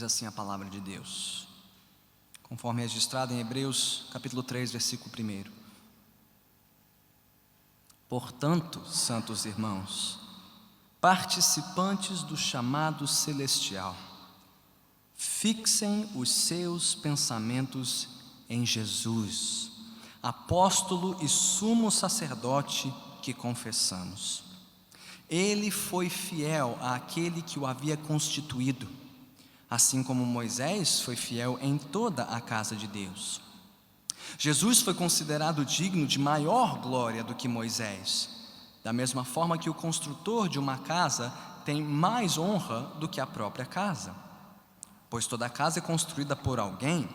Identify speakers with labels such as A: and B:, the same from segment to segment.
A: assim a palavra de Deus, conforme é registrado em Hebreus capítulo 3, versículo 1. Portanto, santos irmãos, participantes do chamado celestial, fixem os seus pensamentos em Jesus, apóstolo e sumo sacerdote que confessamos. Ele foi fiel àquele que o havia constituído, assim como Moisés foi fiel em toda a casa de Deus. Jesus foi considerado digno de maior glória do que Moisés, da mesma forma que o construtor de uma casa tem mais honra do que a própria casa. Pois toda casa é construída por alguém,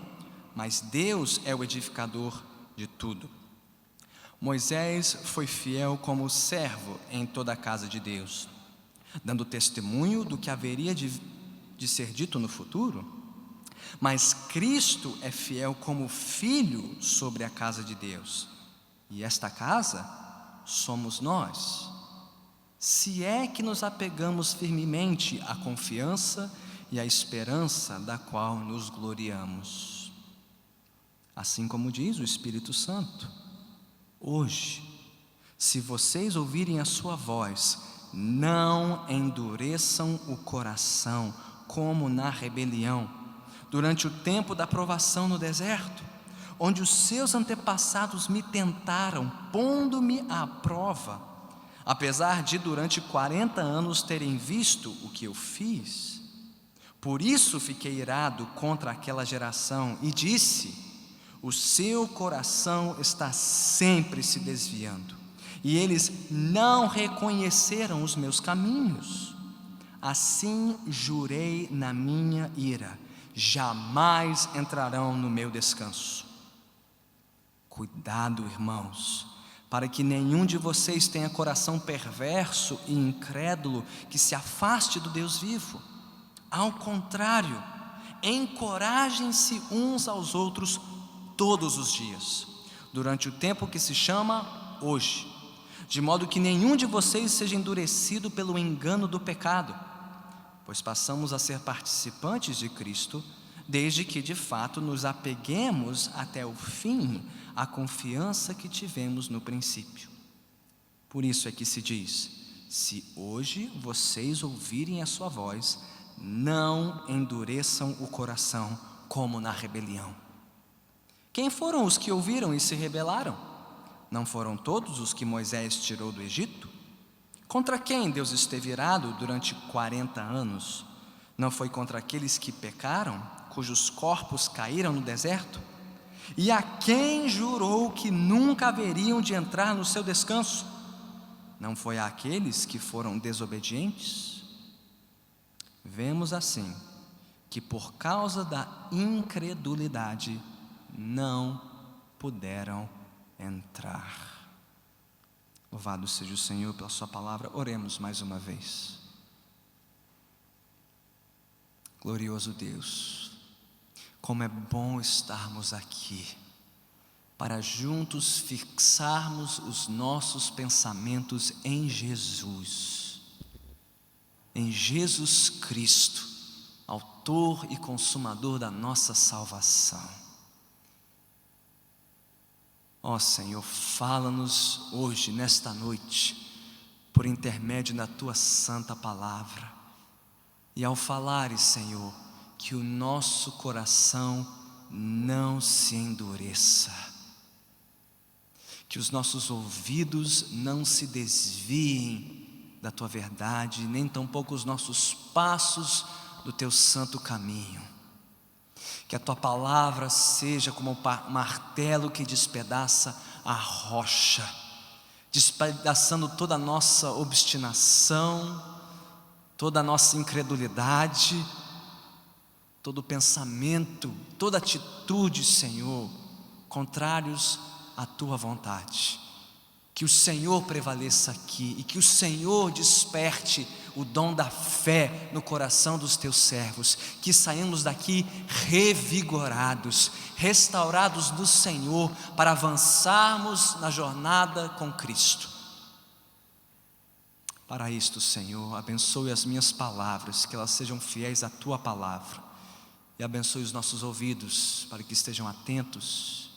A: mas Deus é o edificador de tudo. Moisés foi fiel como servo em toda a casa de Deus, dando testemunho do que haveria de ser dito no futuro. Mas Cristo é fiel como filho sobre a casa de Deus, e esta casa somos nós, se é que nos apegamos firmemente à confiança e à esperança da qual nos gloriamos. Assim como diz o Espírito Santo: hoje, se vocês ouvirem a sua voz, não endureçam o coração como na rebelião, durante o tempo da provação no deserto, onde os seus antepassados me tentaram, pondo-me à prova, apesar de durante 40 anos terem visto o que eu fiz. Por isso fiquei irado contra aquela geração e disse: o seu coração está sempre se desviando, e eles não reconheceram os meus caminhos. Assim jurei na minha ira: jamais entrarão no meu descanso. Cuidado, irmãos, para que nenhum de vocês tenha coração perverso e incrédulo que se afaste do Deus vivo. Ao contrário, encorajem-se uns aos outros todos os dias, durante o tempo que se chama hoje, de modo que nenhum de vocês seja endurecido pelo engano do pecado, pois passamos a ser participantes de Cristo, desde que de fato nos apeguemos até o fim à confiança que tivemos no princípio. Por isso é que se diz: se hoje vocês ouvirem a sua voz, não endureçam o coração como na rebelião. Quem foram os que ouviram e se rebelaram? Não foram todos os que Moisés tirou do Egito? Contra quem Deus esteve irado durante 40 anos? Não foi contra aqueles que pecaram, cujos corpos caíram no deserto? E a quem jurou que nunca haveriam de entrar no seu descanso? Não foi àqueles que foram desobedientes? Vemos assim que por causa da incredulidade não puderam entrar. Louvado seja o Senhor pela sua palavra. Oremos mais uma vez. Glorioso Deus, como é bom estarmos aqui para juntos fixarmos os nossos pensamentos em Jesus Cristo, autor e consumador da nossa salvação. Ó Senhor, fala-nos hoje, nesta noite, por intermédio da Tua santa palavra. E ao falares, Senhor, que o nosso coração não se endureça, que os nossos ouvidos não se desviem da Tua verdade, nem tampouco os nossos passos do Teu santo caminho. Que a Tua palavra seja como um martelo que despedaça a rocha, despedaçando toda a nossa obstinação, toda a nossa incredulidade, todo pensamento, toda atitude, Senhor, contrários à Tua vontade. Que o Senhor prevaleça aqui e que o Senhor desperte o dom da fé no coração dos Teus servos, que saímos daqui revigorados, restaurados no Senhor, para avançarmos na jornada com Cristo. Para isto, Senhor, abençoe as minhas palavras, que elas sejam fiéis à Tua palavra, e abençoe os nossos ouvidos para que estejam atentos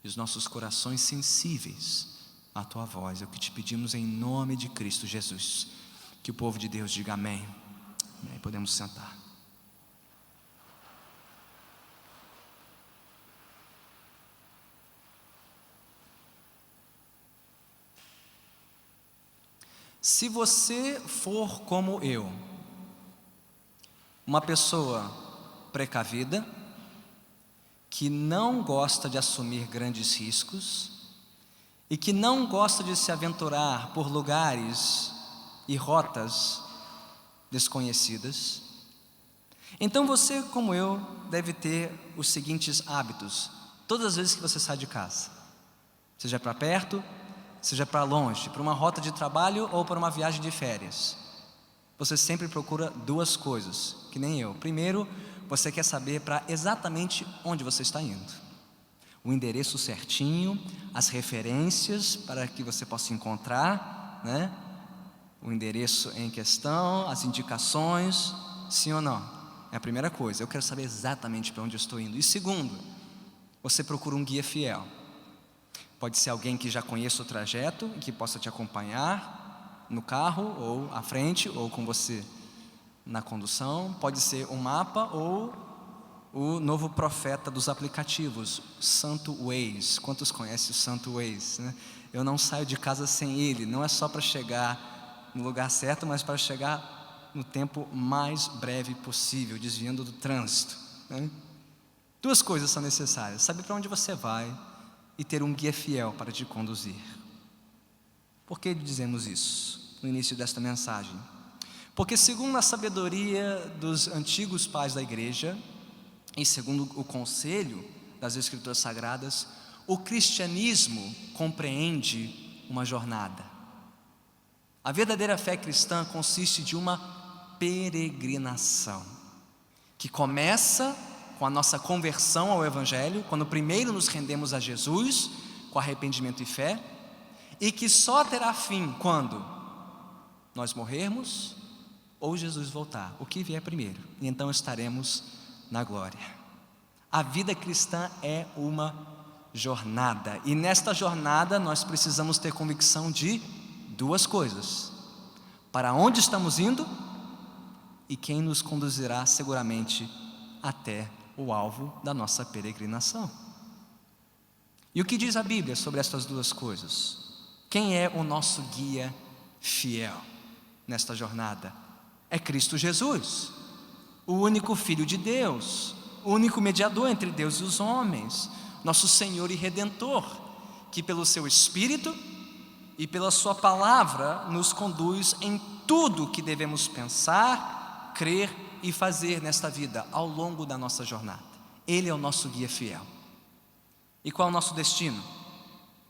A: e os nossos corações sensíveis à Tua voz. É o que te pedimos em nome de Cristo Jesus. Que o povo de Deus diga amém. Amém. Podemos sentar. Se você for como eu, uma pessoa precavida, que não gosta de assumir grandes riscos e que não gosta de se aventurar por lugares e rotas desconhecidas, então você, como eu, deve ter os seguintes hábitos todas as vezes que você sai de casa, seja para perto, seja para longe, para uma rota de trabalho ou para uma viagem de férias. Você sempre procura duas coisas, que nem eu. Primeiro, você quer saber para exatamente onde você está indo, o endereço certinho, as referências para que você possa encontrar, né? O endereço em questão, as indicações, sim ou não? É a primeira coisa, eu quero saber exatamente para onde eu estou indo. E segundo, você procura um guia fiel. Pode ser alguém que já conheça o trajeto e que possa te acompanhar no carro, ou à frente, ou com você na condução. Pode ser um mapa ou o novo profeta dos aplicativos, Santo Waze. Quantos conhecem o Santo Waze, né? Eu não saio de casa sem ele. Não é só para chegar no lugar certo, mas para chegar no tempo mais breve possível, desviando do trânsito, né? Duas coisas são necessárias: saber para onde você vai e ter um guia fiel para te conduzir. Por que dizemos isso no início desta mensagem? Porque segundo a sabedoria dos antigos pais da igreja e segundo o conselho das Escrituras Sagradas, o cristianismo compreende uma jornada. A verdadeira fé cristã consiste de uma peregrinação, que começa com a nossa conversão ao Evangelho, quando primeiro nos rendemos a Jesus, com arrependimento e fé, e que só terá fim quando nós morrermos ou Jesus voltar, o que vier primeiro, e então estaremos na glória. A vida cristã é uma jornada, e nesta jornada nós precisamos ter convicção de duas coisas: para onde estamos indo e quem nos conduzirá seguramente até o alvo da nossa peregrinação. E o que diz a Bíblia sobre estas duas coisas? Quem é o nosso guia fiel nesta jornada? É Cristo Jesus, o único Filho de Deus, o único mediador entre Deus e os homens, nosso Senhor e Redentor, que pelo seu Espírito e pela sua palavra nos conduz em tudo o que devemos pensar, crer e fazer nesta vida ao longo da nossa jornada. Ele é o nosso guia fiel. E qual é o nosso destino?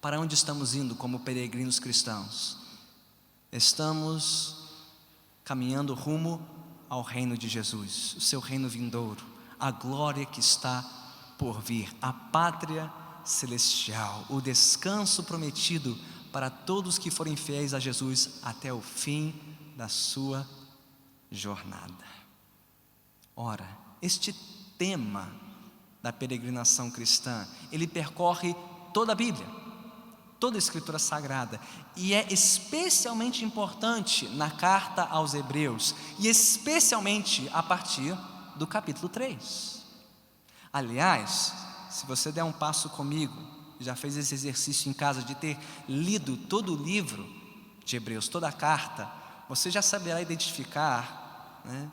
A: Para onde estamos indo como peregrinos cristãos? Estamos caminhando rumo ao reino de Jesus, o seu reino vindouro, a glória que está por vir, a pátria celestial, o descanso prometido para todos que forem fiéis a Jesus até o fim da sua jornada. Ora, este tema da peregrinação cristã, ele percorre toda a Bíblia, toda a Escritura Sagrada, e é especialmente importante na carta aos Hebreus, e especialmente a partir do capítulo 3. Aliás, se você der um passo comigo, já fez esse exercício em casa de ter lido todo o livro de Hebreus, toda a carta, você já saberá identificar, né,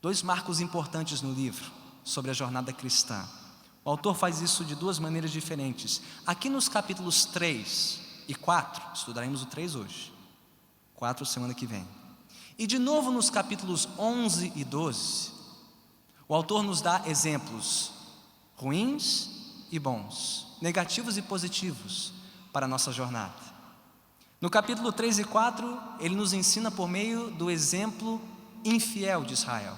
A: dois marcos importantes no livro sobre a jornada cristã. O autor faz isso de duas maneiras diferentes. Aqui nos capítulos 3 e 4, estudaremos o 3 hoje, 4 semana que vem. E de novo nos capítulos 11 e 12, o autor nos dá exemplos ruins e bons, negativos e positivos para a nossa jornada. No capítulo 3 e 4, ele nos ensina por meio do exemplo infiel de Israel,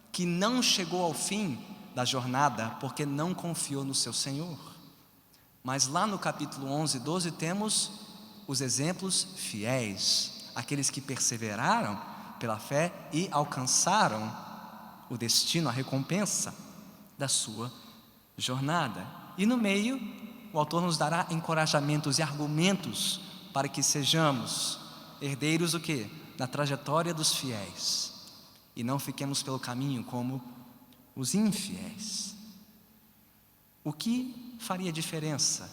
A: que não chegou ao fim da jornada porque não confiou no seu Senhor. Mas lá no capítulo 11 e 12 temos os exemplos fiéis, aqueles que perseveraram pela fé e alcançaram o destino, a recompensa da sua jornada. E no meio, o autor nos dará encorajamentos e argumentos para que sejamos herdeiros do quê? Da trajetória dos fiéis, e não fiquemos pelo caminho como os infiéis. O que faria diferença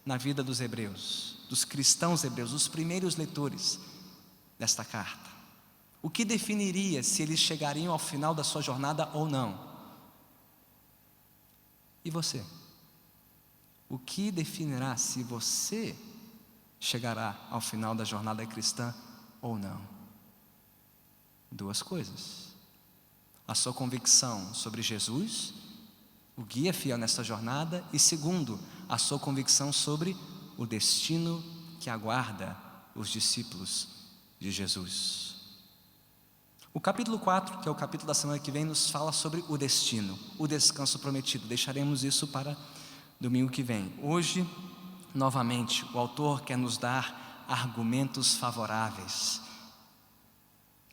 A: na vida dos hebreus, dos cristãos hebreus, dos primeiros leitores desta carta? O que definiria se eles chegariam ao final da sua jornada ou não? E você? O que definirá se você chegará ao final da jornada cristã ou não? Duas coisas: a sua convicção sobre Jesus, o guia fiel nessa jornada, e segundo, a sua convicção sobre o destino que aguarda os discípulos de Jesus. O capítulo 4, que é o capítulo da semana que vem, nos fala sobre o destino, o descanso prometido. Deixaremos isso para domingo que vem. Hoje, novamente, o autor quer nos dar argumentos favoráveis,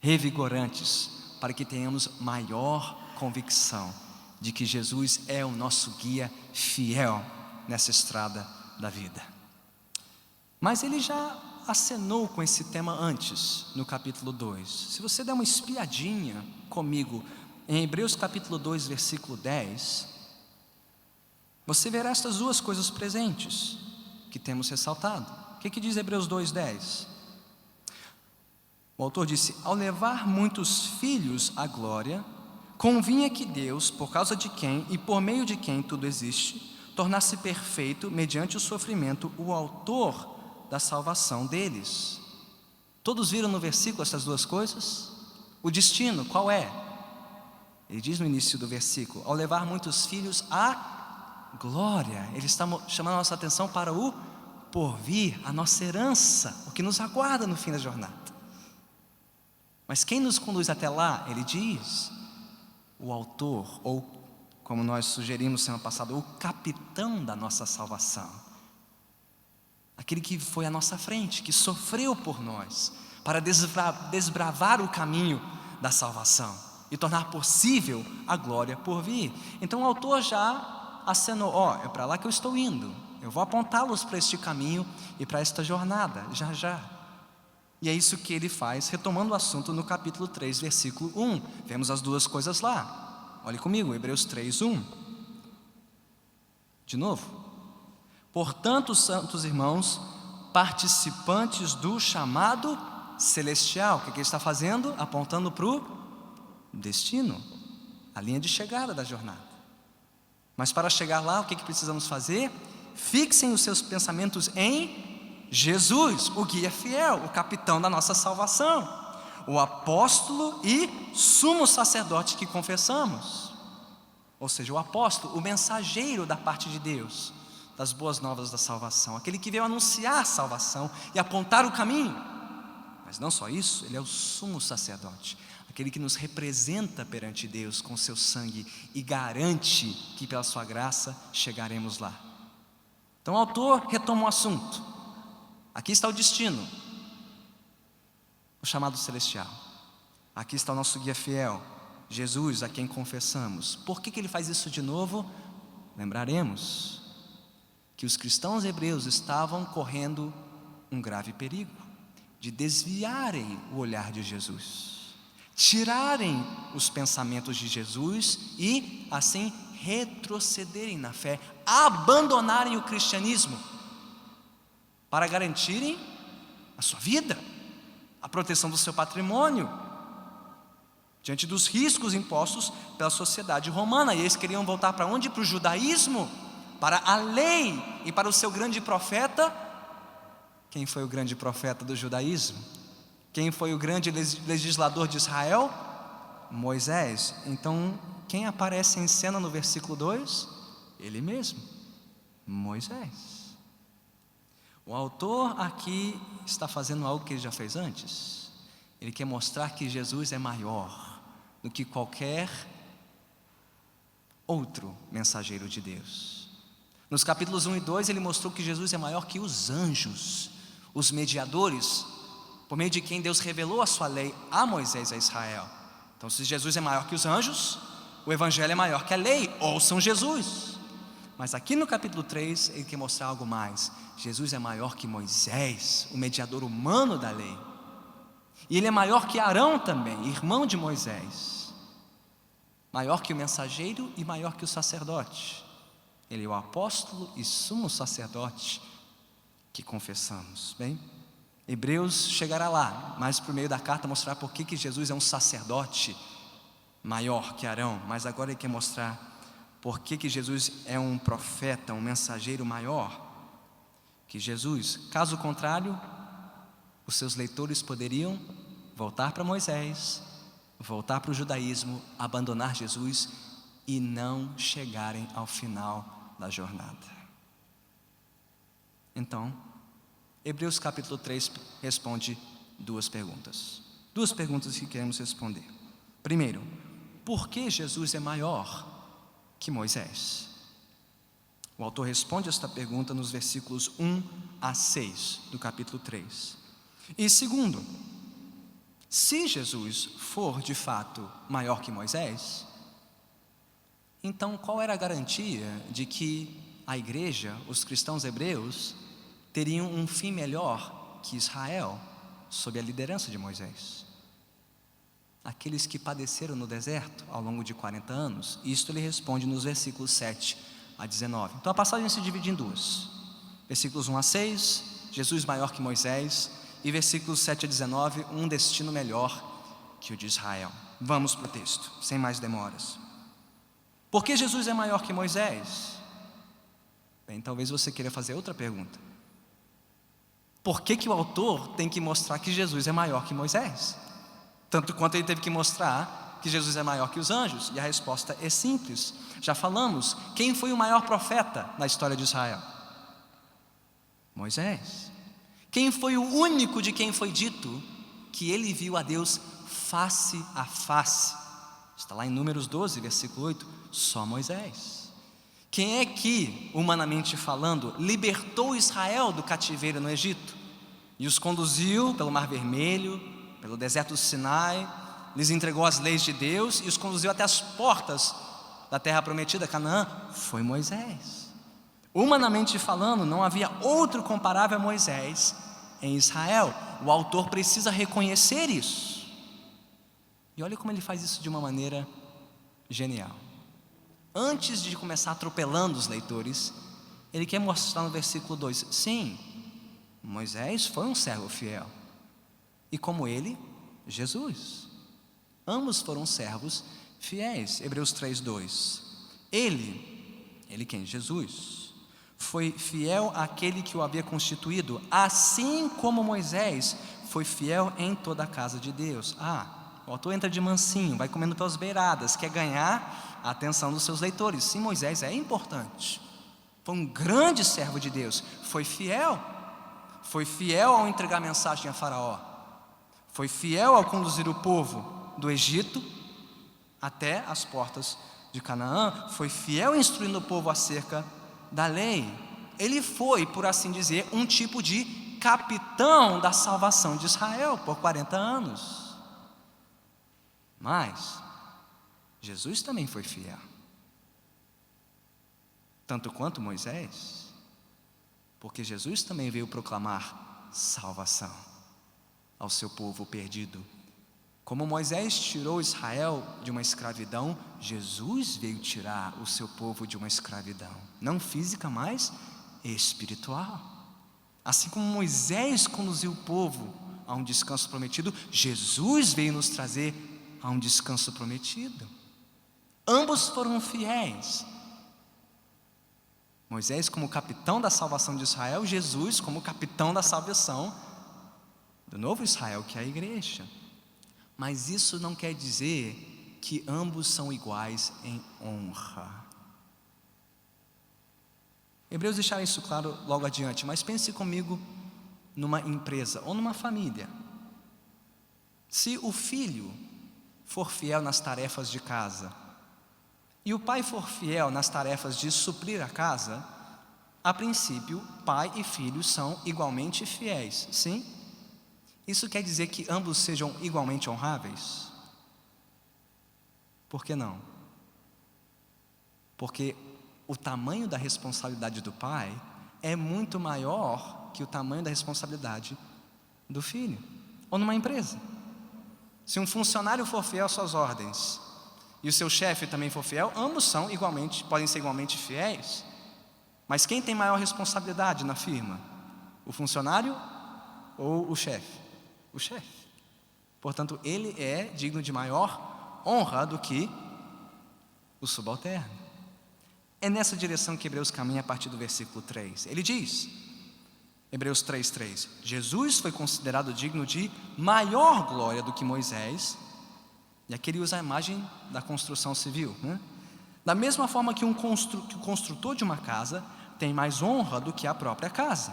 A: revigorantes, para que tenhamos maior convicção de que Jesus é o nosso guia fiel nessa estrada da vida. Mas ele já acenou com esse tema antes, no capítulo 2. Se você der uma espiadinha comigo em Hebreus capítulo 2, versículo 10, você verá estas duas coisas presentes que temos ressaltado. O que diz Hebreus 2, 10? O autor disse: ao levar muitos filhos à glória, convinha que Deus, por causa de quem e por meio de quem tudo existe, tornasse perfeito, mediante o sofrimento, o autor da salvação deles. Todos viram no versículo essas duas coisas? O destino, qual é? Ele diz no início do versículo: ao levar muitos filhos à glória. Ele está chamando a nossa atenção para o porvir, a nossa herança, o que nos aguarda no fim da jornada. Mas quem nos conduz até lá? Ele diz: o autor, ou como nós sugerimos semana passada, o capitão da nossa salvação, aquele que foi à nossa frente, que sofreu por nós, para desbravar o caminho da salvação e tornar possível a glória por vir. Então o autor já acenou: é para lá que eu estou indo, eu vou apontá-los para este caminho e para esta jornada, já. E é isso que ele faz, retomando o assunto no capítulo 3, versículo 1. Vemos as duas coisas lá. Olhe comigo, Hebreus 3, 1. De novo: portanto, santos irmãos, participantes do chamado celestial. O que ele está fazendo? Apontando para o destino, a linha de chegada da jornada. Mas para chegar lá, o que precisamos fazer? Fixem os seus pensamentos em Jesus, o guia fiel, o capitão da nossa salvação, o apóstolo e sumo sacerdote que confessamos. Ou seja, o apóstolo, o mensageiro da parte de Deus, das boas novas da salvação, aquele que veio anunciar a salvação e apontar o caminho. Mas não só isso, ele é o sumo sacerdote, aquele que nos representa perante Deus com seu sangue e garante que pela sua graça chegaremos lá. Então o autor retoma o assunto. Aqui está o destino, o chamado celestial. Aqui está o nosso guia fiel, Jesus, a quem confessamos. Por que ele faz isso de novo? Lembraremos que os cristãos hebreus estavam correndo um grave perigo de desviarem o olhar de Jesus, tirarem os pensamentos de Jesus e assim retrocederem na fé, abandonarem o cristianismo para garantirem a sua vida, a proteção do seu patrimônio, diante dos riscos impostos pela sociedade romana. E eles queriam voltar para onde? Para o judaísmo, para a lei e para o seu grande profeta. Quem foi o grande profeta do judaísmo? Quem foi o grande legislador de Israel? Moisés. Então, quem aparece em cena no versículo 2? Ele mesmo, Moisés. O autor aqui está fazendo algo que ele já fez antes. Ele quer mostrar que Jesus é maior do que qualquer outro mensageiro de Deus. Nos capítulos 1 e 2 ele mostrou que Jesus é maior que os anjos, os mediadores, por meio de quem Deus revelou a sua lei a Moisés e a Israel. Então, se Jesus é maior que os anjos, o Evangelho é maior que a lei, ouçam Jesus. Mas aqui no capítulo 3, ele quer mostrar algo mais. Jesus é maior que Moisés, o mediador humano da lei. E ele é maior que Arão também, irmão de Moisés. Maior que o mensageiro e maior que o sacerdote. Ele é o apóstolo e sumo sacerdote que confessamos. Bem, Hebreus chegará lá, mas por meio da carta mostrar por que Jesus é um sacerdote maior que Arão. Mas agora ele quer mostrar por que Jesus é um profeta, um mensageiro maior que Jesus. Caso contrário, os seus leitores poderiam voltar para Moisés, voltar para o judaísmo, abandonar Jesus e não chegarem ao final da jornada. Então, Hebreus capítulo 3 responde duas perguntas que queremos responder. Primeiro, por que Jesus é maior que Moisés? O autor responde esta pergunta nos versículos 1 a 6 do capítulo 3. E segundo, se Jesus for de fato maior que Moisés, então qual era a garantia de que a igreja, os cristãos hebreus, teriam um fim melhor que Israel, sob a liderança de Moisés? Aqueles que padeceram no deserto ao longo de 40 anos, isto ele responde nos versículos 7 a 19. Então a passagem se divide em duas: versículos 1 a 6, Jesus maior que Moisés, e versículos 7 a 19, um destino melhor que o de Israel. Vamos para o texto, sem mais demoras. Por que Jesus é maior que Moisés? Bem, talvez você queira fazer outra pergunta. Por que o autor tem que mostrar que Jesus é maior que Moisés? Tanto quanto ele teve que mostrar que Jesus é maior que os anjos. E a resposta é simples. Já falamos, quem foi o maior profeta na história de Israel? Moisés. Quem foi o único de quem foi dito que ele viu a Deus face a face? Está lá em Números 12, versículo 8. Só Moisés. Quem é que, humanamente falando, libertou Israel do cativeiro no Egito e os conduziu pelo Mar Vermelho, pelo deserto do Sinai, lhes entregou as leis de Deus e os conduziu até as portas da terra prometida, Canaã? Foi Moisés. Humanamente falando, não havia outro comparável a Moisés em Israel. O autor precisa reconhecer isso. E olha como ele faz isso de uma maneira genial. Antes de começar atropelando os leitores, ele quer mostrar no versículo 2: sim, Moisés foi um servo fiel, e como ele, Jesus. Ambos foram servos fiéis. Hebreus 3:2. Ele quem? Jesus. Foi fiel àquele que o havia constituído, assim como Moisés foi fiel em toda a casa de Deus. O autor entra de mansinho, vai comendo pelas beiradas, quer ganhar a atenção dos seus leitores. Sim, Moisés é importante, foi um grande servo de Deus, foi fiel ao entregar a mensagem a Faraó, foi fiel ao conduzir o povo do Egito até as portas de Canaã, foi fiel instruindo o povo acerca da lei. Ele foi, por assim dizer, um tipo de capitão da salvação de Israel por 40 anos. Mas Jesus também foi fiel, tanto quanto Moisés, porque Jesus também veio proclamar salvação ao seu povo perdido. Como Moisés tirou Israel de uma escravidão, Jesus veio tirar o seu povo de uma escravidão, não física, mas espiritual. Assim como Moisés conduziu o povo a um descanso prometido, Jesus veio nos trazer a um descanso prometido. Ambos foram fiéis. Moisés como capitão da salvação de Israel, Jesus como capitão da salvação do novo Israel, que é a igreja. Mas isso não quer dizer que ambos são iguais em honra. Hebreus deixará isso claro logo adiante, mas pense comigo numa empresa ou numa família. Se o filho for fiel nas tarefas de casa e o pai for fiel nas tarefas de suprir a casa, a princípio, pai e filho são igualmente fiéis, sim? Isso quer dizer que ambos sejam igualmente honráveis? Por que não? Porque o tamanho da responsabilidade do pai é muito maior que o tamanho da responsabilidade do filho. Ou numa empresa, se um funcionário for fiel às suas ordens e o seu chefe também for fiel, ambos podem ser igualmente fiéis. Mas quem tem maior responsabilidade na firma? O funcionário ou o chefe? O chefe. Portanto, ele é digno de maior honra do que o subalterno. É nessa direção que Hebreus caminha a partir do versículo 3. Ele diz, Hebreus 3:3, Jesus foi considerado digno de maior glória do que Moisés. E aqui ele usa a imagem da construção civil, né? Da mesma forma que o construtor de uma casa tem mais honra do que a própria casa.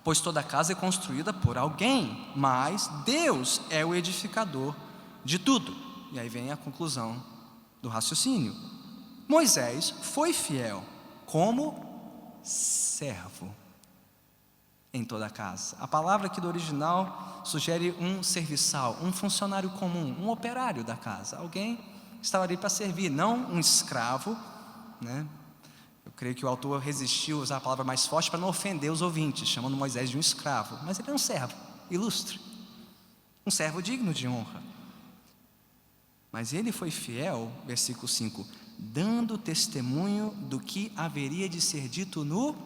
A: Pois toda casa é construída por alguém, mas Deus é o edificador de tudo. E aí vem a conclusão do raciocínio. Moisés foi fiel como servo em toda a casa. A palavra aqui do original sugere um serviçal, um funcionário comum, um operário da casa, alguém que estava ali para servir, não um escravo, né? Eu creio que o autor resistiu a usar a palavra mais forte para não ofender os ouvintes, chamando Moisés de um escravo, mas ele é um servo ilustre, um servo digno de honra. Mas ele foi fiel, versículo 5, dando testemunho do que haveria de ser dito no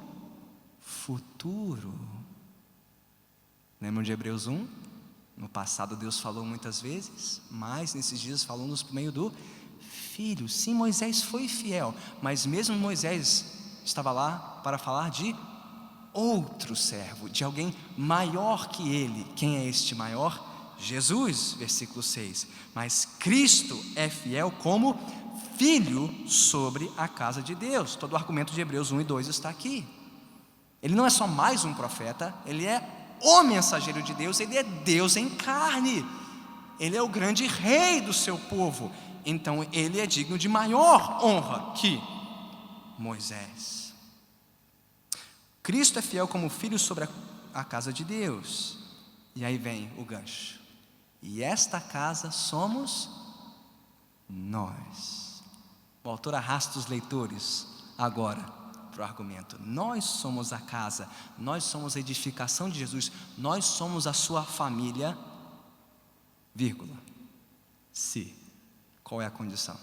A: futuro. Lembram de Hebreus 1? No passado Deus falou muitas vezes, mas nesses dias falou-nos por meio do Filho. Sim, Moisés foi fiel, mas mesmo Moisés estava lá para falar de outro servo, de alguém maior que ele. Quem é este maior? Jesus, versículo 6. Mas Cristo é fiel como Filho sobre a casa de Deus. Todo o argumento de Hebreus 1 e 2 está aqui. Ele não é só mais um profeta, ele é o mensageiro de Deus, ele é Deus em carne, ele é o grande rei do seu povo, então ele é digno de maior honra que Moisés. Cristo é fiel como filho sobre a casa de Deus, e aí vem o gancho, e esta casa somos nós. O autor arrasta os leitores agora para o argumento. Nós somos a casa, nós somos a edificação de Jesus, nós somos a sua família, vírgula, se, qual é a condição?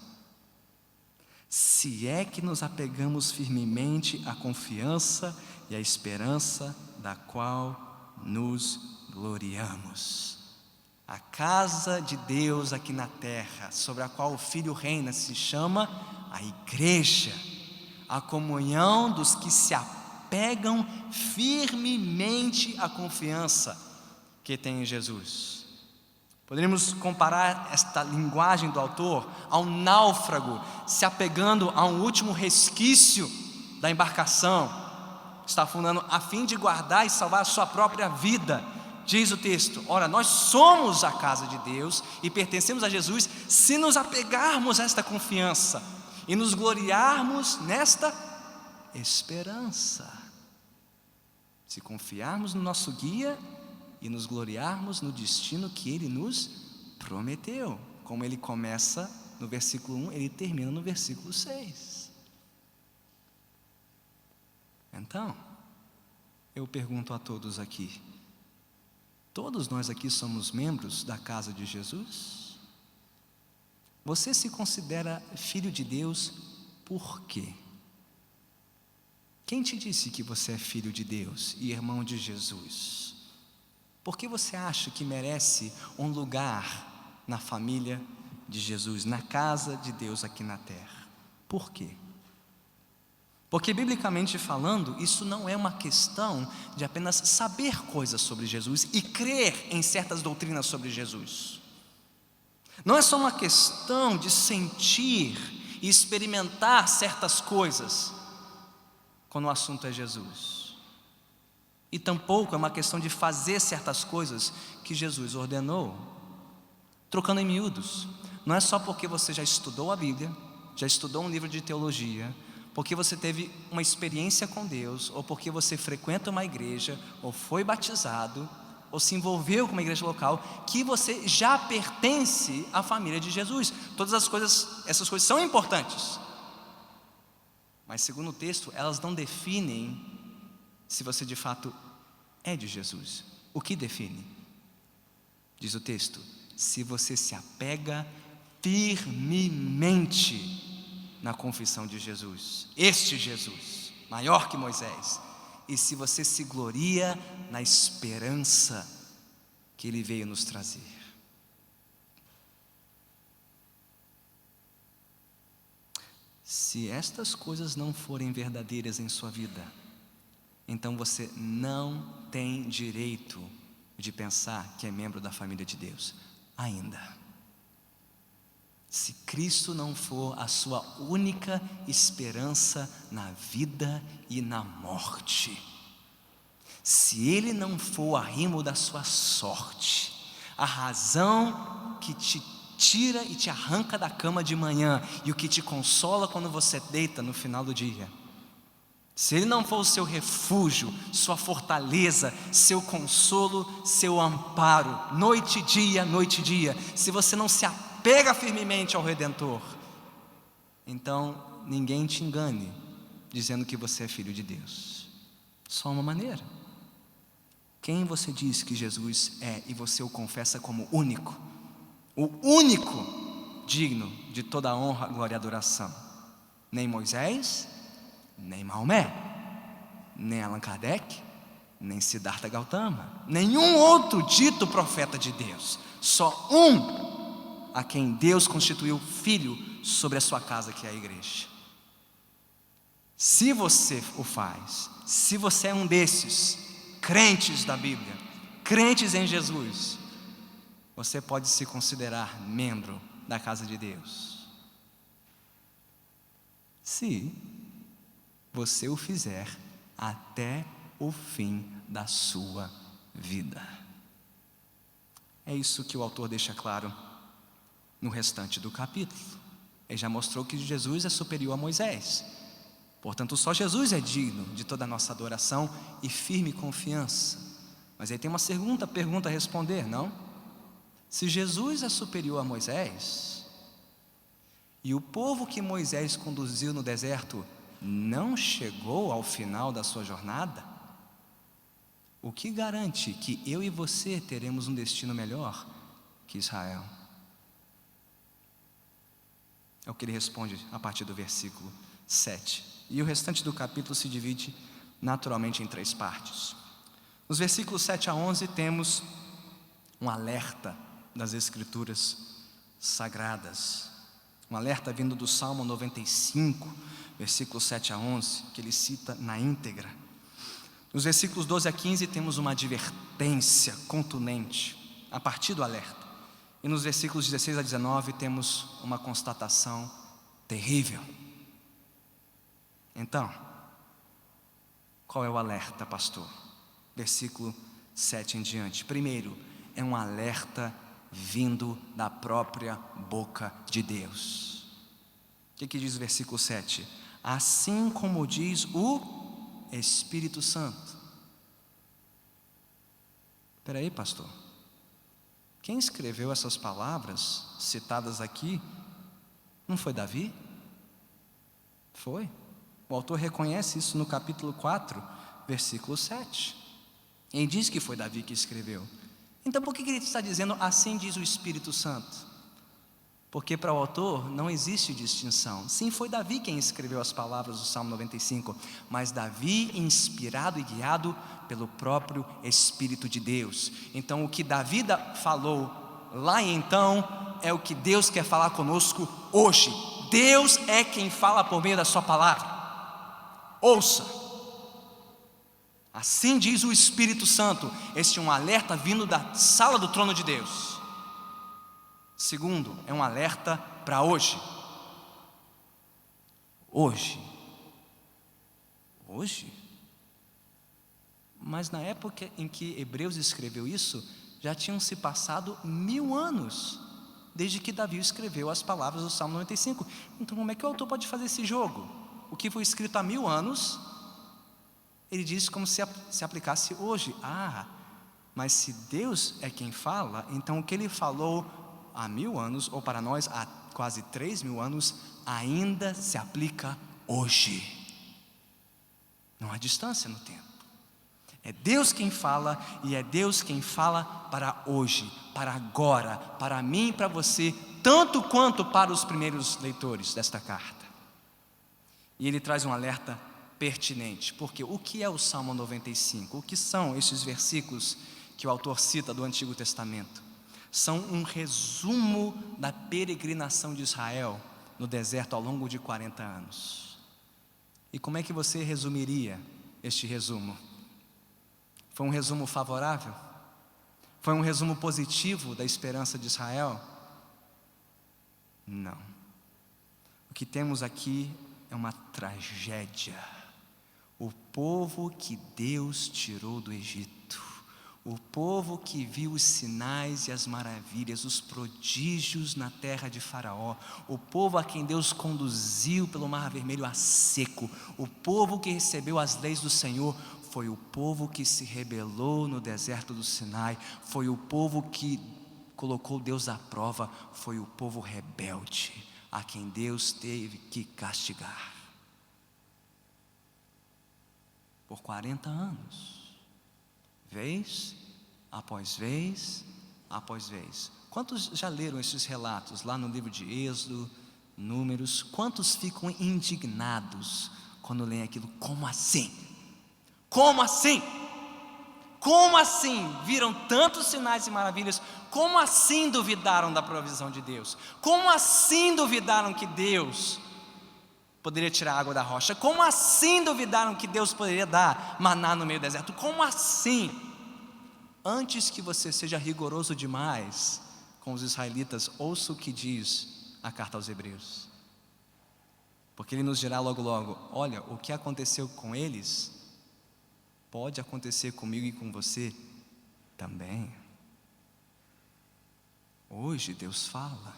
A: Se é que nos apegamos firmemente à confiança e à esperança da qual nos gloriamos. A casa de Deus aqui na terra, sobre a qual o Filho reina, se chama a igreja, a comunhão dos que se apegam firmemente à confiança que tem em Jesus. Poderíamos comparar esta linguagem do autor a um náufrago se apegando a um último resquício da embarcação, está afundando a fim de guardar e salvar a sua própria vida. Diz o texto, ora, nós somos a casa de Deus e pertencemos a Jesus se nos apegarmos a esta confiança e nos gloriarmos nesta esperança. Se confiarmos no nosso guia e nos gloriarmos no destino que Ele nos prometeu. Como ele começa no versículo 1, ele termina no versículo 6. Então, eu pergunto a todos aqui, todos nós aqui somos membros da casa de Jesus? Você se considera filho de Deus por quê? Quem te disse que você é filho de Deus e irmão de Jesus? Por que você acha que merece um lugar na família de Jesus, na casa de Deus aqui na terra? Por quê? Porque biblicamente falando, isso não é uma questão de apenas saber coisas sobre Jesus e crer em certas doutrinas sobre Jesus. Não é só uma questão de sentir e experimentar certas coisas quando o assunto é Jesus. E tampouco é uma questão de fazer certas coisas que Jesus ordenou. Trocando em miúdos, não é só porque você já estudou a Bíblia, já estudou um livro de teologia, porque você teve uma experiência com Deus, ou porque você frequenta uma igreja, ou foi batizado, ou se envolveu com uma igreja local, que você já pertence à família de Jesus. Todas essas coisas são importantes, mas segundo o texto, elas não definem se você de fato é de Jesus. O que define? Diz o texto: se você se apega firmemente na confissão de Jesus, este Jesus, maior que Moisés, e se você se gloria na esperança que Ele veio nos trazer. Se estas coisas não forem verdadeiras em sua vida, então você não tem direito de pensar que é membro da família de Deus, ainda. Se Cristo não for a sua única esperança na vida e na morte, se Ele não for o arrimo da sua sorte, a razão que te tira e te arranca da cama de manhã e o que te consola quando você deita no final do dia, se Ele não for o seu refúgio, sua fortaleza, seu consolo, seu amparo, noite e dia, se você não se apega firmemente ao Redentor, então ninguém te engane dizendo que você é filho de Deus. Só uma maneira: quem você diz que Jesus é e você o confessa como único, o único digno de toda a honra, glória e adoração. Nem Moisés, nem Maomé, nem Allan Kardec, nem Siddhartha Gautama, nenhum outro dito profeta de Deus. Só um a quem Deus constituiu filho sobre a sua casa, que é a igreja. Se você o faz, se você é um desses crentes da Bíblia, crentes em Jesus, você pode se considerar membro da casa de Deus, se você o fizer até o fim da sua vida. É isso que o autor deixa claro no restante do capítulo. Ele já mostrou que Jesus é superior a Moisés, portanto só Jesus é digno de toda a nossa adoração e firme confiança. Mas aí tem uma segunda pergunta a responder, não? Se Jesus é superior a Moisés, e o povo que Moisés conduziu no deserto não chegou ao final da sua jornada, o que garante que eu e você teremos um destino melhor que Israel? É o que ele responde a partir do versículo 7. E o restante do capítulo se divide naturalmente em 3 partes. Nos versículos 7 a 11 temos um alerta das Escrituras Sagradas. Um alerta vindo do Salmo 95, versículos 7 a 11, que ele cita na íntegra. Nos versículos 12 a 15 temos uma advertência contundente a partir do alerta. E nos versículos 16 a 19 temos uma constatação terrível. Então, qual é o alerta, pastor? Versículo 7 em diante. Primeiro, é um alerta vindo da própria boca de Deus. O que diz o versículo 7? Assim como diz o Espírito Santo. Espera aí, pastor. Quem escreveu essas palavras citadas aqui não foi Davi? Foi. O autor reconhece isso no capítulo 4, versículo 7. Ele diz que foi Davi que escreveu. Então por que ele está dizendo assim diz o Espírito Santo? Porque para o autor não existe distinção. Sim, foi Davi quem escreveu as palavras do Salmo 95, mas Davi inspirado e guiado pelo próprio Espírito de Deus. Então o que Davi falou lá e então é o que Deus quer falar conosco hoje. Deus é quem fala por meio da sua palavra. Ouça. Assim diz o Espírito Santo. Este é um alerta vindo da sala do trono de Deus. Segundo, é um alerta para hoje. Hoje. Mas na época em que Hebreus escreveu isso, já tinham se passado 1000 anos desde que Davi escreveu as palavras do Salmo 95. Então como é que o autor pode fazer esse jogo? O que foi escrito há 1000 anos, ele diz como se aplicasse hoje. Mas se Deus é quem fala, então o que Ele falou há 1000 anos, ou para nós há quase 3000 anos, ainda se aplica hoje. Não há distância no tempo. É Deus quem fala, e é Deus quem fala para hoje, para agora, para mim e para você, tanto quanto para os primeiros leitores desta carta. E ele traz um alerta pertinente, porque o que é o Salmo 95? O que são esses versículos que o autor cita do Antigo Testamento? São um resumo da peregrinação de Israel no deserto ao longo de 40 anos. E como é que você resumiria este resumo? Foi um resumo favorável? Foi um resumo positivo da esperança de Israel? Não. O que temos aqui é uma tragédia. O povo que Deus tirou do Egito, o povo que viu os sinais e as maravilhas, os prodígios na terra de Faraó, o povo a quem Deus conduziu pelo Mar Vermelho a seco, o povo que recebeu as leis do Senhor, foi o povo que se rebelou no deserto do Sinai, foi o povo que colocou Deus à prova, foi o povo rebelde, a quem Deus teve que castigar. Por 40 anos, vez após vez após vez. Quantos já leram esses relatos lá no livro de Êxodo, Números? Quantos ficam indignados quando leem aquilo? Como assim? Como assim? Como assim? Viram tantos sinais e maravilhas? Como assim duvidaram da provisão de Deus? Como assim duvidaram que Deus poderia tirar água da rocha? Como assim duvidaram que Deus poderia dar maná no meio do deserto? Como assim? Antes que você seja rigoroso demais com os israelitas, ouça o que diz a carta aos Hebreus, porque ele nos dirá logo logo: olha, o que aconteceu com eles pode acontecer comigo e com você também. Hoje Deus fala,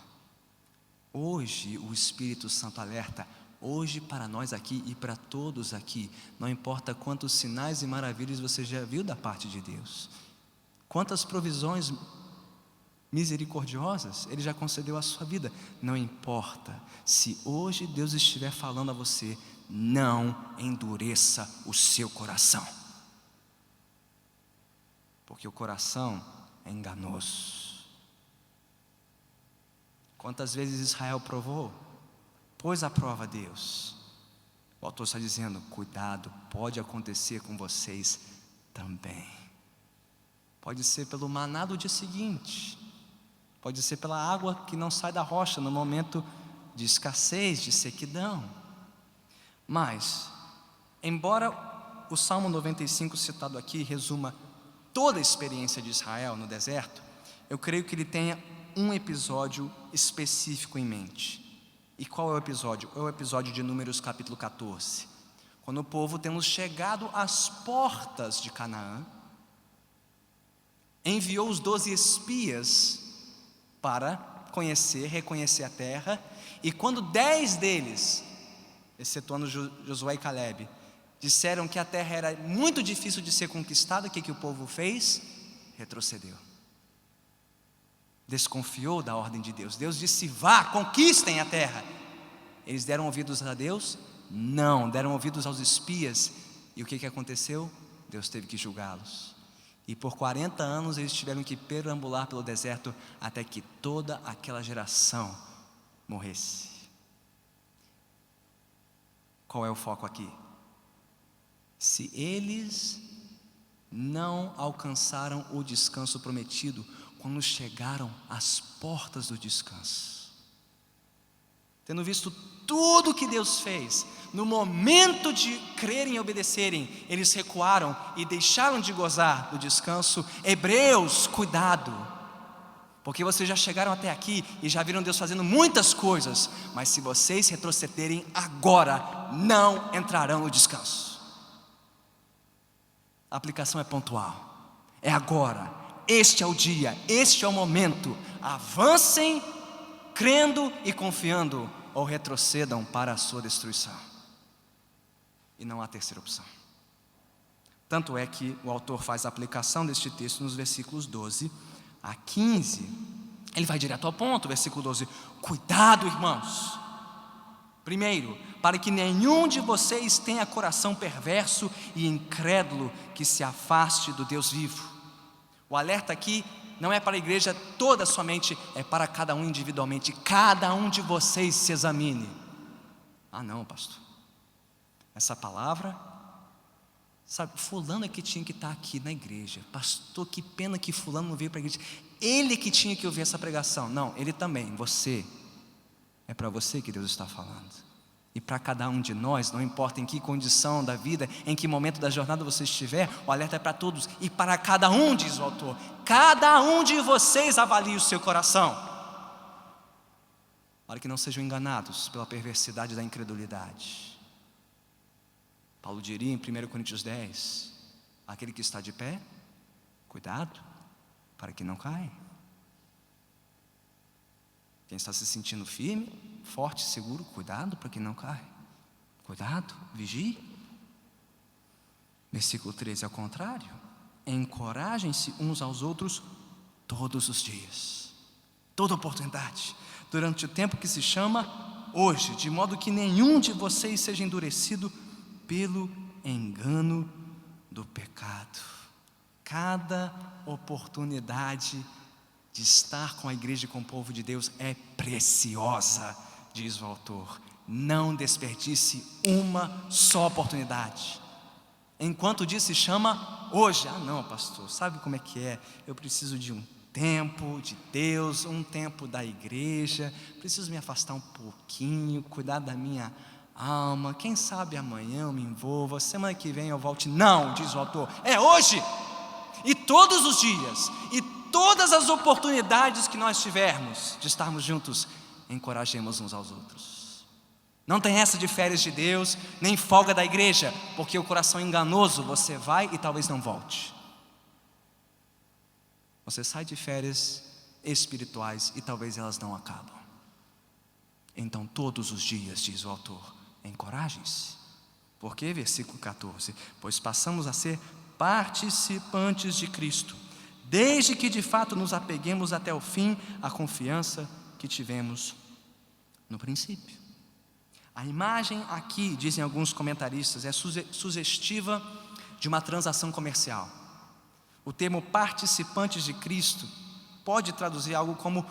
A: hoje o Espírito Santo alerta, hoje para nós aqui e para todos aqui, não importa quantos sinais e maravilhas você já viu da parte de Deus, quantas provisões misericordiosas Ele já concedeu à sua vida, não importa, se hoje Deus estiver falando a você, não endureça o seu coração, porque o coração é enganoso. Quantas vezes Israel provou? Pôs à prova Deus. O autor está dizendo: cuidado, pode acontecer com vocês também. Pode ser pelo maná do dia seguinte, pode ser pela água que não sai da rocha no momento de escassez, de sequidão. Mas, embora o Salmo 95 citado aqui resuma toda a experiência de Israel no deserto, eu creio que ele tenha um episódio específico em mente. E qual é o episódio? É o episódio de Números capítulo 14, quando o povo, tendo chegado às portas de Canaã, enviou os 12 espias para reconhecer a terra, e quando 10 deles, excetuando Josué e Calebe, disseram que a terra era muito difícil de ser conquistada, o que o povo fez? Retrocedeu. Desconfiou da ordem de Deus. Deus disse: vá, conquistem a terra. Eles deram ouvidos a Deus? Não, deram ouvidos aos espias. E o que aconteceu? Deus teve que julgá-los. E por 40 anos eles tiveram que perambular pelo deserto até que toda aquela geração morresse. Qual é o foco aqui? Se eles não alcançaram o descanso prometido quando chegaram às portas do descanso, tendo visto tudo que Deus fez, no momento de crerem e obedecerem, eles recuaram e deixaram de gozar do descanso. Hebreus, cuidado, porque vocês já chegaram até aqui e já viram Deus fazendo muitas coisas, mas se vocês retrocederem agora, não entrarão no descanso. A aplicação é pontual, é agora, este é o dia, este é o momento. Avancem crendo e confiando, ou retrocedam para a sua destruição. E não há terceira opção. Tanto é que o autor faz a aplicação deste texto nos versículos 12 a 15. Ele vai direto ao ponto, versículo 12: cuidado, irmãos. Primeiro, para que nenhum de vocês tenha coração perverso e incrédulo que se afaste do Deus vivo. O alerta aqui não é para a igreja toda somente, é para cada um individualmente. Cada um de vocês se examine. Ah não, pastor, essa palavra, sabe, fulano é que tinha que estar aqui na igreja. Pastor, que pena que fulano não veio para a igreja. Ele que tinha que ouvir essa pregação. Não, ele também, você. É para você que Deus está falando. E para cada um de nós, não importa em que condição da vida, em que momento da jornada você estiver, o alerta é para todos. E para cada um, diz o autor, cada um de vocês avalie o seu coração, para que não sejam enganados pela perversidade da incredulidade. Paulo diria em 1 Coríntios 10, aquele que está de pé, cuidado, para que não caia. Quem está se sentindo firme, forte, seguro, cuidado para que não caia. Cuidado, vigie. Versículo 13, ao contrário, encorajem-se uns aos outros todos os dias, toda oportunidade, durante o tempo que se chama hoje, de modo que nenhum de vocês seja endurecido pelo engano do pecado. Cada oportunidade de estar com a igreja e com o povo de Deus é preciosa, diz o autor. Não desperdice uma só oportunidade. Enquanto o dia se chama hoje. Ah não, pastor, sabe como é que é? Eu preciso de um tempo de Deus, um tempo da igreja, preciso me afastar um pouquinho, cuidar da minha alma, quem sabe amanhã eu me envolva, semana que vem eu volte. Não, diz o autor, é hoje, e todos os dias, e todas as oportunidades que nós tivermos de estarmos juntos, encorajemos uns aos outros. Não tem essa de férias de Deus, nem folga da igreja, porque o coração é enganoso, você vai e talvez não volte. Você sai de férias espirituais e talvez elas não acabam. Então todos os dias, diz o autor, encorajem-se. Porque, versículo 14, pois passamos a ser participantes de Cristo, desde que de fato nos apeguemos até o fim à confiança que tivemos no princípio. A imagem aqui, dizem alguns comentaristas, é sugestiva de uma transação comercial. O termo participantes de Cristo pode traduzir algo como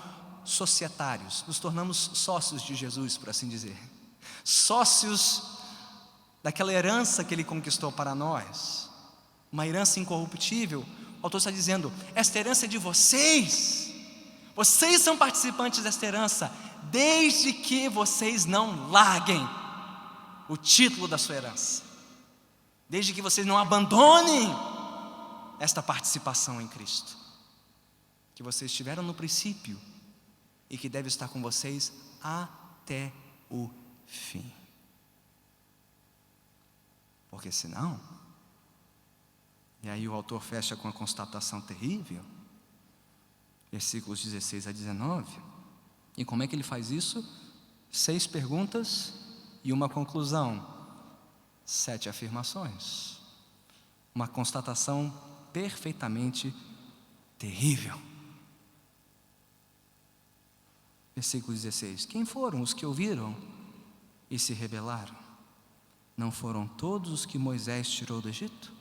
A: societários, nos tornamos sócios de Jesus, por assim dizer, sócios daquela herança que Ele conquistou para nós, uma herança incorruptível. O autor está dizendo, esta herança é de vocês, vocês são participantes desta herança, desde que vocês não larguem o título da sua herança, desde que vocês não abandonem esta participação em Cristo, que vocês tiveram no princípio e que deve estar com vocês até o fim. Porque senão, e aí o autor fecha com a constatação terrível, versículos 16 a 19, e como é que ele faz isso? 6 perguntas e uma conclusão, 7 afirmações, uma constatação perfeitamente terrível. Versículo 16, quem foram os que ouviram e se rebelaram? Não foram todos os que Moisés tirou do Egito?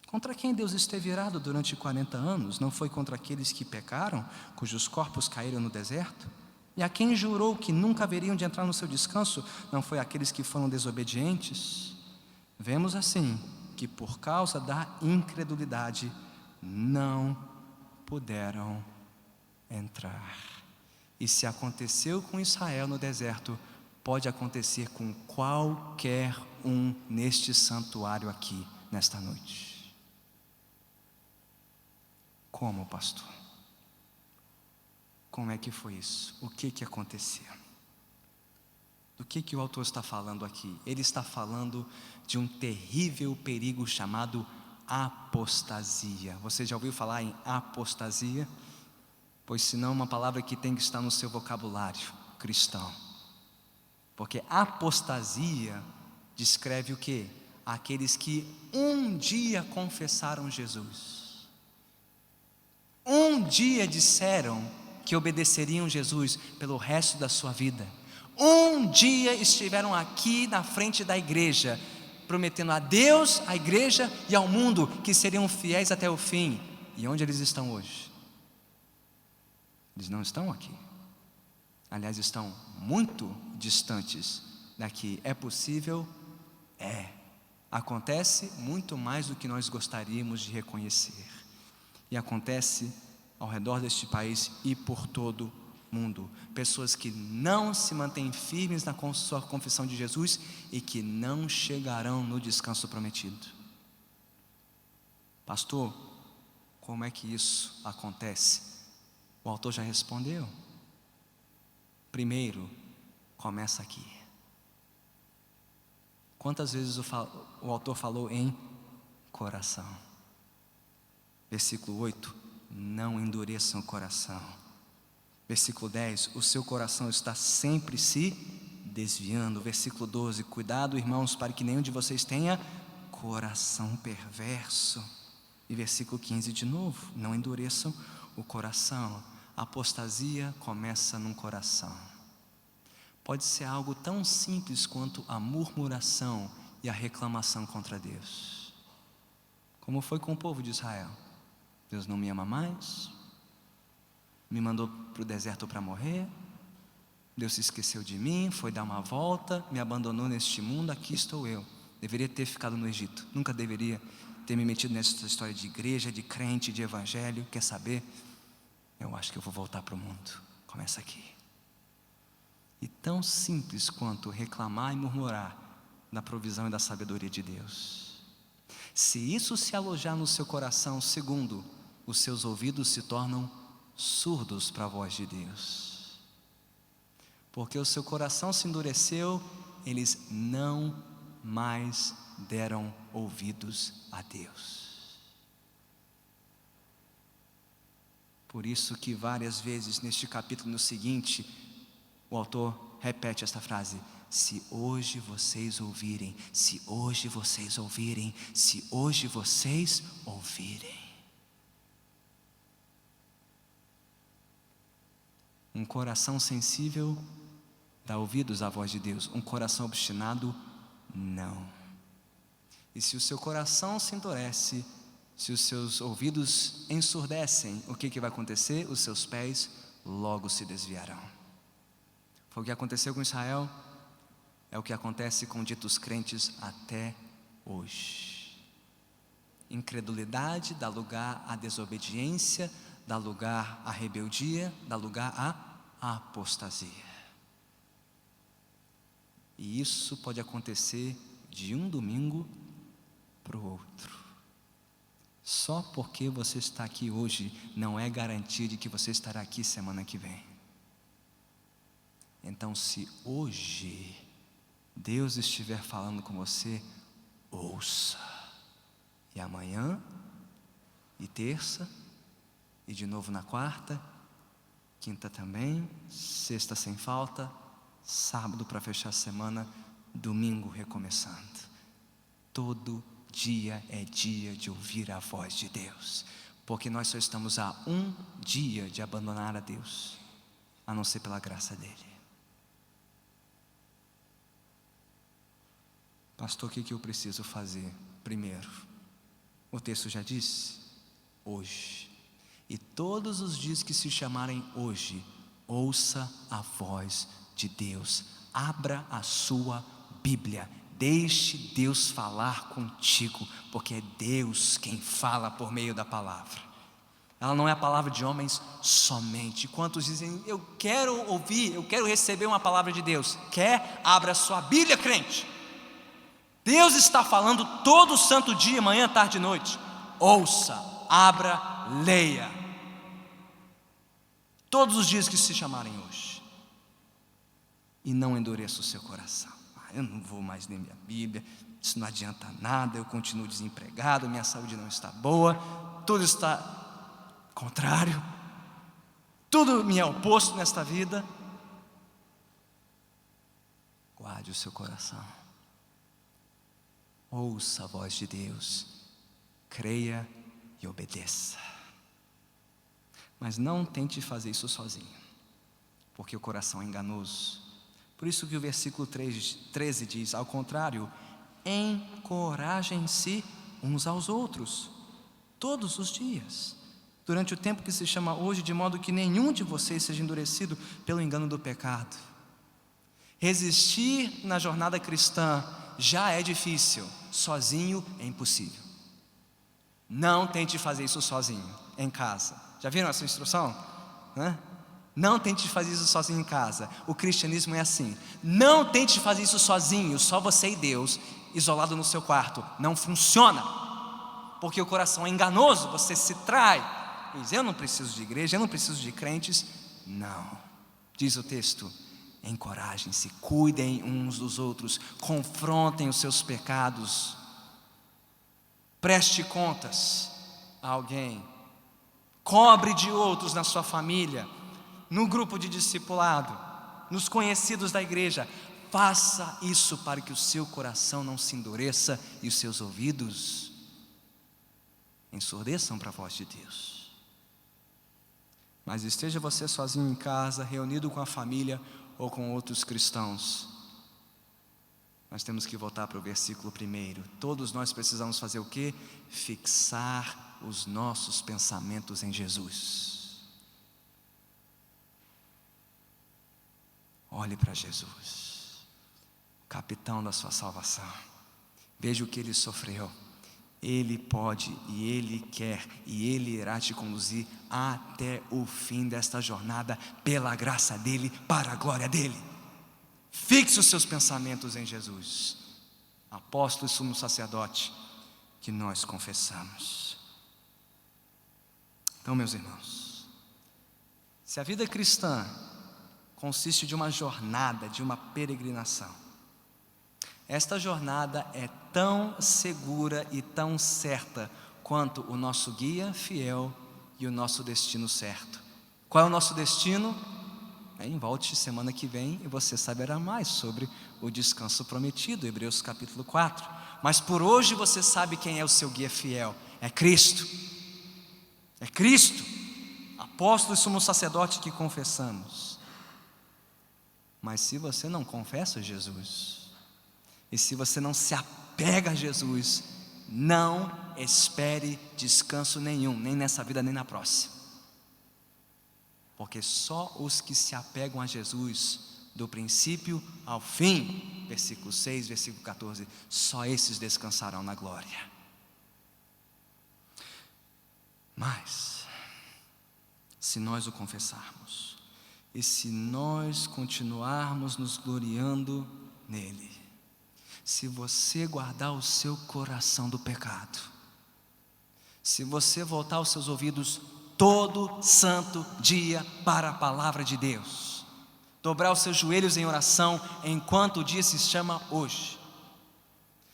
A: Contra quem Deus esteve irado durante 40 anos? Não foi contra aqueles que pecaram, cujos corpos caíram no deserto? E a quem jurou que nunca haveriam de entrar no seu descanso? Não foi aqueles que foram desobedientes? Vemos assim que por causa da incredulidade não puderam entrar. E se aconteceu com Israel no deserto, pode acontecer com qualquer um neste santuário aqui, nesta noite. Como, pastor? Como é que foi isso? O que aconteceu? Do que o autor está falando aqui? Ele está falando de um terrível perigo chamado apostasia. Você já ouviu falar em apostasia? Pois senão é uma palavra que tem que estar no seu vocabulário cristão. Porque apostasia descreve o quê? àqueles que um dia confessaram Jesus. Um dia disseram que obedeceriam Jesus pelo resto da sua vida. Um dia estiveram aqui na frente da igreja, prometendo a Deus, à igreja e ao mundo que seriam fiéis até o fim. E onde eles estão hoje? Eles não estão aqui. Aliás, estão muito distantes daqui. É possível? É. Acontece muito mais do que nós gostaríamos de reconhecer. E acontece ao redor deste país e por todo o mundo. Pessoas que não se mantêm firmes na sua confissão de Jesus e que não chegarão no descanso prometido. Pastor, como é que isso acontece? O autor já respondeu. Primeiro, começa aqui. Quantas vezes o autor falou em coração? Versículo 8, não endureçam o coração. Versículo 10, o seu coração está sempre se desviando. Versículo 12, cuidado, irmãos, para que nenhum de vocês tenha coração perverso. E versículo 15 de novo, não endureçam o coração. A apostasia começa num coração. Pode ser algo tão simples quanto a murmuração e a reclamação contra Deus. Como foi com o povo de Israel? Deus não me ama mais, me mandou para o deserto para morrer, Deus se esqueceu de mim, foi dar uma volta, me abandonou neste mundo, aqui estou eu. Deveria ter ficado no Egito, nunca deveria ter me metido nessa história de igreja, de crente, de evangelho. Quer saber? Eu acho que eu vou voltar para o mundo. Começa aqui. E tão simples quanto reclamar e murmurar da provisão e da sabedoria de Deus. Se isso se alojar no seu coração, segundo, os seus ouvidos se tornam surdos para a voz de Deus. Porque o seu coração se endureceu, eles não mais deram ouvidos a Deus. Por isso que várias vezes neste capítulo no seguinte, o autor repete esta frase: se hoje vocês ouvirem, se hoje vocês ouvirem, se hoje vocês ouvirem. Um coração sensível dá ouvidos à voz de Deus, um coração obstinado, não. E se o seu coração se endurece, se os seus ouvidos ensurdecem, o que vai acontecer? Os seus pés logo se desviarão. Foi o que aconteceu com Israel, é o que acontece com ditos crentes até hoje. Incredulidade dá lugar à desobediência, dá lugar à rebeldia, dá lugar à apostasia. E isso pode acontecer de um domingo para o outro. Só porque você está aqui hoje não é garantia de que você estará aqui semana que vem. Então, se hoje Deus estiver falando com você, ouça. E amanhã, e terça, e de novo na quarta, quinta também, sexta sem falta, sábado para fechar a semana, domingo recomeçando. Todo dia é dia de ouvir a voz de Deus, porque nós só estamos a um dia de abandonar a Deus, a não ser pela graça dele. Pastor, o que eu preciso fazer? Primeiro, o texto já disse, hoje. E todos os dias que se chamarem hoje, ouça a voz de Deus. Abra a sua Bíblia. Deixe Deus falar contigo, porque é Deus quem fala por meio da palavra. Ela não é a palavra de homens somente. Quantos dizem, eu quero ouvir, eu quero receber uma palavra de Deus? Quer? Abra a sua Bíblia, crente. Deus está falando todo santo dia, manhã, tarde e noite. Ouça, abra, leia. Todos os dias que se chamarem hoje. E não endureça o seu coração. Eu não vou mais ler minha Bíblia, isso não adianta nada, eu continuo desempregado, minha saúde não está boa, tudo está contrário, tudo me é oposto nesta vida. Guarde o seu coração. ouça a voz de Deus, creia e obedeça. Mas não tente fazer isso sozinho, porque o coração é enganoso. Por isso que o versículo 13 diz: ao contrário, encorajem-se uns aos outros, todos os dias, durante o tempo que se chama hoje, de modo que nenhum de vocês seja endurecido pelo engano do pecado. Resistir na jornada cristã já é difícil, sozinho é impossível. Não tente fazer isso sozinho, em casa. Já viram essa instrução? Não tente fazer isso sozinho em casa. O cristianismo é assim. Não tente fazer isso sozinho, só você e Deus, isolado no seu quarto. Não funciona, porque o coração é enganoso, você se trai. Diz: eu não preciso de igreja, eu não preciso de crentes. Não, diz o texto: encorajem-se, cuidem uns dos outros, confrontem os seus pecados, preste contas a alguém, cobre de outros na sua família, no grupo de discipulado, nos conhecidos da igreja. Faça isso para que o seu coração não se endureça e os seus ouvidos ensurdeçam para a voz de Deus. Mas esteja você sozinho em casa, reunido com a família ou com outros cristãos, nós temos que voltar para o versículo 1. Todos nós precisamos fazer o quê? Fixar os nossos pensamentos em Jesus. Olhe para Jesus, capitão da sua salvação. Veja o que Ele sofreu. Ele pode e Ele quer e Ele irá te conduzir até o fim desta jornada, pela graça dEle, para a glória dEle. Fixe os seus pensamentos em Jesus, apóstolo e sumo sacerdote que nós confessamos. Então, meus irmãos, se a vida cristã consiste de uma jornada, de uma peregrinação, esta jornada é tão segura e tão certa quanto o nosso guia fiel e o nosso destino certo. Qual é o nosso destino? Volte semana que vem e você saberá mais sobre o descanso prometido, Hebreus capítulo 4. Mas por hoje você sabe quem é o seu guia fiel: é Cristo. É Cristo, apóstolo e sumo sacerdote que confessamos. Mas se você não confessa Jesus, e se você não se apega a Jesus, não espere descanso nenhum, nem nessa vida nem na próxima. Porque só os que se apegam a Jesus, do princípio ao fim, versículo 6, versículo 14, só esses descansarão na glória. Mas, se nós o confessarmos, e se nós continuarmos nos gloriando nele, se você guardar o seu coração do pecado, se você voltar os seus ouvidos todo santo dia para a palavra de Deus, dobrar os seus joelhos em oração enquanto o dia se chama hoje,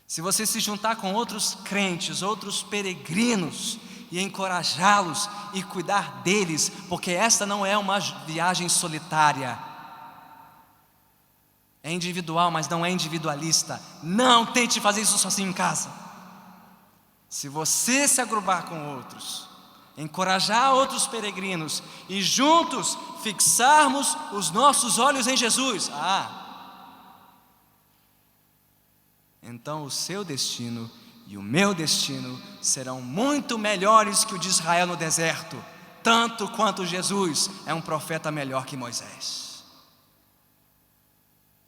A: se você se juntar com outros crentes, outros peregrinos, e encorajá-los e cuidar deles, porque esta não é uma viagem solitária, é individual, mas não é individualista. Não tente fazer isso sozinho em casa. Se você se agrupar com outros, encorajar outros peregrinos e juntos fixarmos os nossos olhos em Jesus, então o seu destino e o meu destino serão muito melhores que o de Israel no deserto, tanto quanto Jesus é um profeta melhor que Moisés.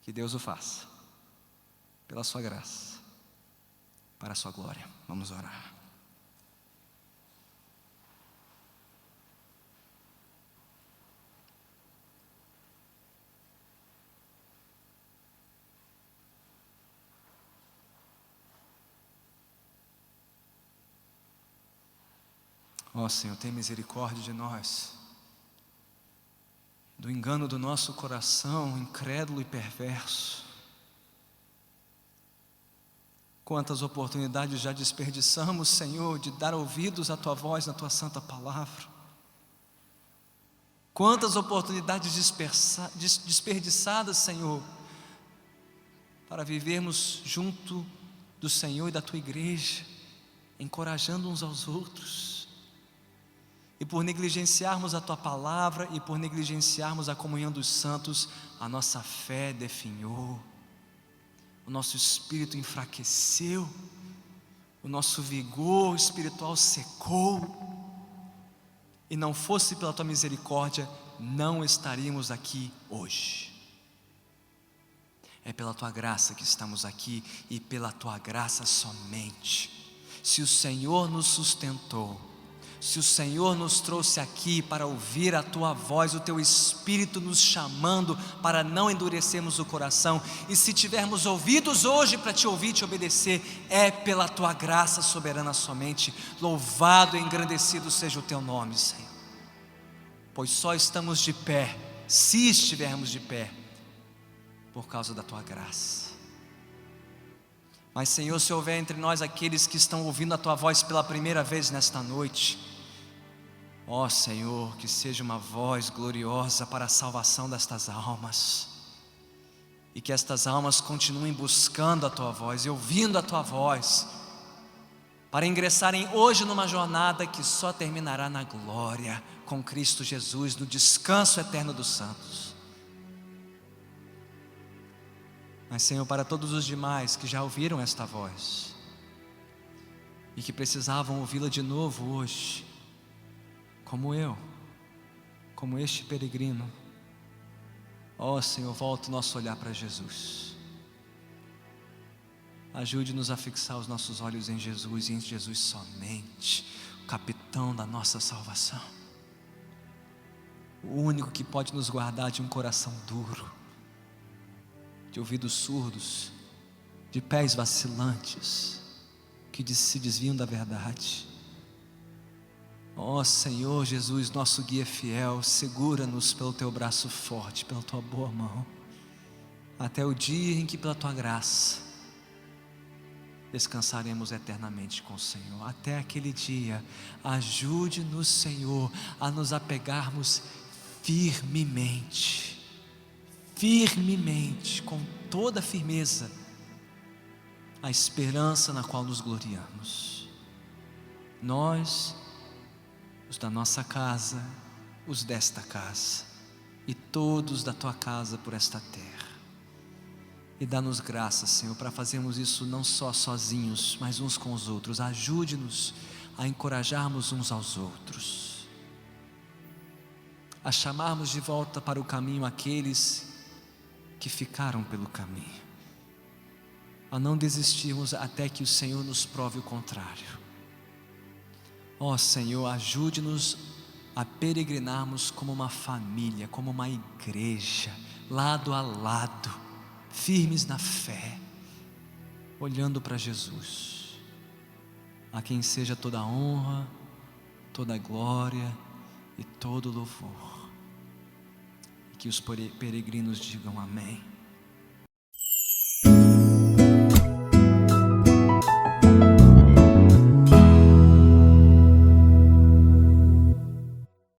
A: Que Deus o faça, pela sua graça, para a sua glória. Vamos orar. Ó Senhor, tem misericórdia de nós, do engano do nosso coração incrédulo e perverso. Quantas oportunidades já desperdiçamos, Senhor, de dar ouvidos à Tua voz na Tua santa palavra. Quantas oportunidades desperdiçadas, Senhor, para vivermos junto do Senhor e da tua igreja, encorajando uns aos outros. E por negligenciarmos a tua palavra e por negligenciarmos a comunhão dos santos, a nossa fé definhou, o nosso espírito enfraqueceu, o nosso vigor espiritual secou. E não fosse pela tua misericórdia, não estaríamos aqui hoje. É pela tua graça que estamos aqui e pela tua graça somente. Se o Senhor nos sustentou, se o Senhor nos trouxe aqui para ouvir a tua voz, o teu Espírito nos chamando para não endurecermos o coração, e se tivermos ouvidos hoje para te ouvir e te obedecer, é pela tua graça soberana somente. Louvado e engrandecido seja o teu nome, Senhor, pois só estamos de pé, se estivermos de pé, por causa da tua graça. Mas Senhor, se houver entre nós aqueles que estão ouvindo a tua voz pela primeira vez nesta noite, ó Senhor, que seja uma voz gloriosa para a salvação destas almas, e que estas almas continuem buscando a tua voz e ouvindo a tua voz, para ingressarem hoje numa jornada que só terminará na glória com Cristo Jesus, no descanso eterno dos santos. Mas Senhor, para todos os demais que já ouviram esta voz e que precisavam ouvi-la de novo hoje, como eu, como este peregrino, ó Senhor, volta o nosso olhar para Jesus. Ajude-nos a fixar os nossos olhos em Jesus e em Jesus somente, o capitão da nossa salvação, o único que pode nos guardar de um coração duro, de ouvidos surdos, de pés vacilantes, que se desviam da verdade. Ó Senhor Jesus, nosso guia fiel, segura-nos pelo teu braço forte, pela tua boa mão, até o dia em que pela tua graça descansaremos eternamente com o Senhor. Até aquele dia, ajude-nos, Senhor, a nos apegarmos firmemente, com toda firmeza, a esperança na qual nos gloriamos. Nós, os da nossa casa, os desta casa, e todos da tua casa por esta terra. E dá-nos graça, Senhor, para fazermos isso não só sozinhos, mas uns com os outros. Ajude-nos a encorajarmos uns aos outros, a chamarmos de volta para o caminho aqueles que ficaram pelo caminho, a não desistirmos até que o Senhor nos prove o contrário. Ó Senhor, ajude-nos a peregrinarmos como uma família, como uma igreja, lado a lado, firmes na fé, olhando para Jesus, a quem seja toda a honra, toda a glória e todo o louvor. Que os peregrinos digam amém.